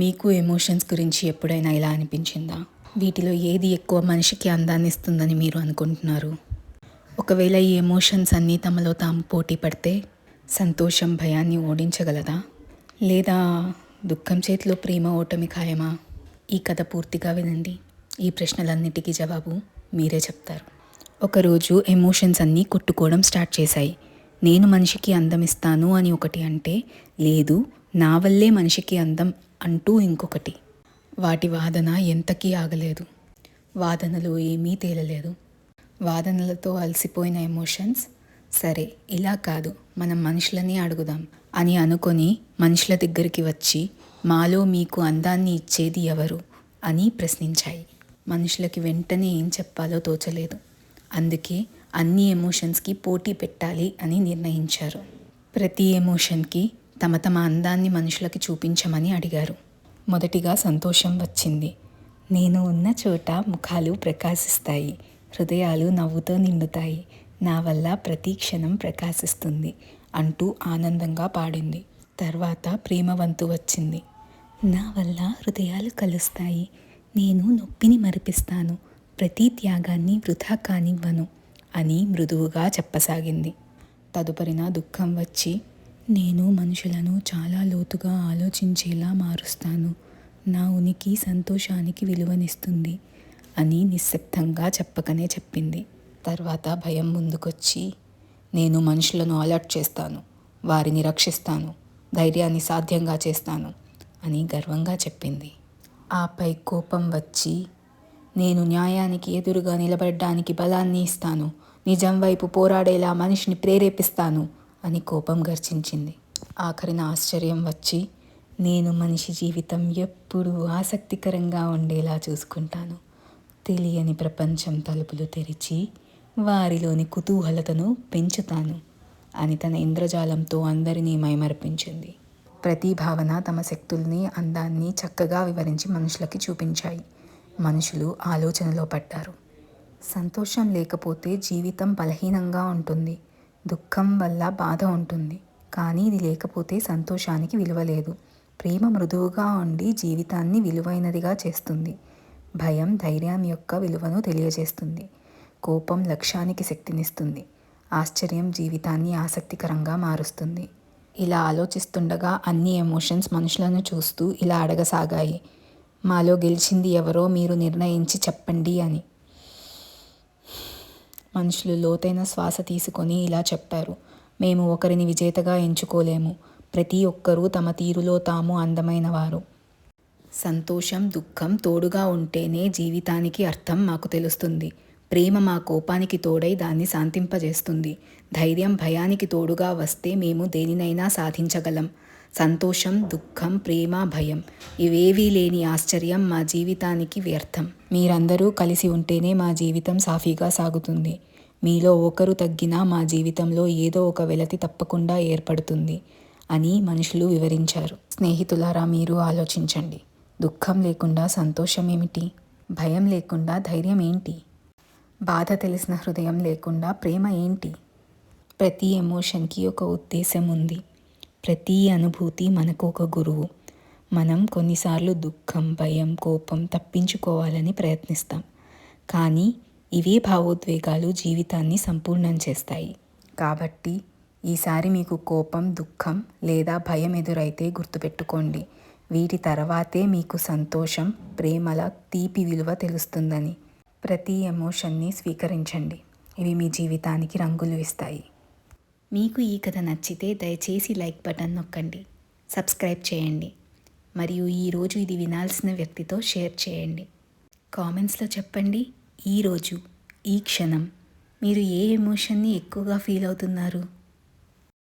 మీకు ఎమోషన్స్ గురించి ఎప్పుడైనా ఇలా అనిపించిందా? వీటిలో ఏది ఎక్కువ మనిషికి అందాన్ని ఇస్తుందని మీరు అనుకుంటున్నారు? ఒకవేళ ఈ ఎమోషన్స్ అన్నీ తమలో తాము పోటీ పడితే సంతోషం భయాన్ని ఓడించగలదా? లేదా దుఃఖం చేతిలో ప్రేమ ఓటమి ఖాయమా? ఈ కథ పూర్తిగా వినండి. ఈ ప్రశ్నలన్నిటికీ జవాబు మీరే చెప్తారు. ఒకరోజు ఎమోషన్స్ అన్నీ కొట్టుకోవడం స్టార్ట్ చేశాయి. నేను మనిషికి అందం ఇస్తాను అని ఒకటి అంటే, లేదు నా వల్లే మనిషికి అందం అంటూ ఇంకొకటి. వాటి వాదన ఎంతకీ ఆగలేదు. వాదనలు ఏమీ తేలలేదు. వాదనలతో అలసిపోయిన ఎమోషన్స్, సరే ఇలా కాదు, మనం మనుషులని అడుగుదాం అని అనుకొని మనుషుల దగ్గరికి వచ్చి, మాలో మీకు అందాన్ని ఇచ్చేది ఎవరు అని ప్రశ్నించాయి. మనుషులకి వెంటనే ఏం చెప్పాలో తోచలేదు. అందుకే అన్ని ఎమోషన్స్కి పోటీ పెట్టాలి అని నిర్ణయించారు. ప్రతి ఎమోషన్కి తమ తమ అందాన్ని మనుషులకి చూపించమని అడిగారు. మొదటిగా సంతోషం వచ్చింది. నేను ఉన్న చోట ముఖాలు ప్రకాశిస్తాయి, హృదయాలు నవ్వుతో నిండుతాయి, నా వల్ల ప్రతి క్షణం ప్రకాశిస్తుంది అంటూ ఆనందంగా పాడింది. తర్వాత ప్రేమ వంతు వచ్చింది. నా వల్ల హృదయాలు కలుస్తాయి, నేను నొప్పిని మరిపిస్తాను, ప్రతి త్యాగాన్ని వృధా కానివ్వను అని మృదువుగా చెప్పసాగింది. తదుపరిన దుఃఖం వచ్చి, నేను మనుషులను చాలా లోతుగా ఆలోచించేలా మారుస్తాను, నా ఉనికి సంతోషానికి విలువనిస్తుంది అని నిశ్శబ్దంగా చెప్పకనే చెప్పింది. తర్వాత భయం ముందుకొచ్చి, నేను మనుషులను అలర్ట్ చేస్తాను, వారిని రక్షిస్తాను, ధైర్యాన్ని సాధ్యంగా చేస్తాను అని గర్వంగా చెప్పింది. ఆపై కోపం వచ్చి, నేను న్యాయానికి ఎదురుగా నిలబడడానికి బలాన్ని ఇస్తాను, నిజం వైపు పోరాడేలా మనిషిని ప్రేరేపిస్తాను అని కోపం గర్జించింది. ఆఖరిన ఆశ్చర్యం వచ్చి, నేను మనిషి జీవితం ఎప్పుడూ ఆసక్తికరంగా ఉండేలా చూసుకుంటాను, తెలియని ప్రపంచం తలుపులు తెరిచి వారిలోని కుతూహలతను పెంచుతాను అని తన ఇంద్రజాలంతో అందరినీ మైమరపించింది. ప్రతి భావన తమ శక్తుల్ని, అందాన్ని చక్కగా వివరించి మనుషులకి చూపించాయి. మనుషులు ఆలోచనలో పడ్డారు. సంతోషం లేకపోతే జీవితం బలహీనంగా ఉంటుంది, దుఃఖం వల్ల బాధ ఉంటుంది, కానీ ఇది లేకపోతే సంతోషానికి విలువ లేదు. ప్రేమ మృదువుగా ఉండి జీవితాన్ని విలువైనదిగా చేస్తుంది. భయం ధైర్యం యొక్క విలువను తెలియజేస్తుంది. కోపం లక్ష్యానికి శక్తినిస్తుంది. ఆశ్చర్యం జీవితాన్ని ఆసక్తికరంగా మారుస్తుంది. ఇలా ఆలోచిస్తుండగా అన్ని ఎమోషన్స్ మనుషులను చూస్తూ ఇలా అడగసాగాయి, మాలో గెలిచింది ఎవరో మీరు నిర్ణయించి చెప్పండి అని. మనుషులు లోతైన శ్వాస తీసుకొని ఇలా చెప్పారు, మేము ఒకరిని విజేతగా ఎంచుకోలేము, ప్రతి ఒక్కరూ తమ తీరులో తాము అందమైన వారు. సంతోషం దుఃఖం తోడుగా ఉంటేనే జీవితానికి అర్థం మాకు తెలుస్తుంది. ప్రేమ మా కోపానికి తోడై దాన్ని శాంతింపజేస్తుంది. ధైర్యం భయానికి తోడుగా వస్తే మేము దేనినైనా సాధించగలం. సంతోషం దుఃఖం ప్రేమ భయం ఇవేవీ లేని ఆశ్చర్యం మా జీవితానికి వ్యర్థం. మీరందరూ కలిసి ఉంటేనే మా జీవితం సాఫీగా సాగుతుంది. మీలో ఒకరు తగ్గినా మా జీవితంలో ఏదో ఒక వెలతి తప్పకుండా ఏర్పడుతుంది అని మనుషులు వివరించారు. స్నేహితులారా, మీరు ఆలోచించండి. దుఃఖం లేకుండా సంతోషం ఏమిటి? భయం లేకుండా ధైర్యం ఏంటి? బాధ తెలిసిన హృదయం లేకుండా ప్రేమ ఏంటి? ప్రతి ఎమోషన్కి ఒక ఉద్దేశం ఉంది. ప్రతి అనుభూతి మనకు ఒక గురువు. మనం కొన్నిసార్లు దుఃఖం భయం కోపం తప్పించుకోవాలని ప్రయత్నిస్తాం, కానీ ఇవే భావోద్వేగాలు జీవితాన్ని సంపూర్ణం చేస్తాయి. కాబట్టి ఈసారి మీకు కోపం దుఃఖం లేదా భయం ఎదురైతే గుర్తుపెట్టుకోండి, వీటి తర్వాతే మీకు సంతోషం ప్రేమల తీపి విలువ తెలుస్తుందని. ప్రతి ఎమోషన్ని స్వీకరించండి, ఇవి మీ జీవితానికి రంగులు ఇస్తాయి. మీకు ఈ కథ నచ్చితే దయచేసి లైక్ బటన్ నొక్కండి, సబ్స్క్రైబ్ చేయండి, మరియు ఈరోజు ఇది వినాల్సిన వ్యక్తితో షేర్ చేయండి. కామెంట్స్లో చెప్పండి, ఈరోజు ఈ క్షణం మీరు ఏ ఎమోషన్ని ఎక్కువగా ఫీల్ అవుతున్నారు?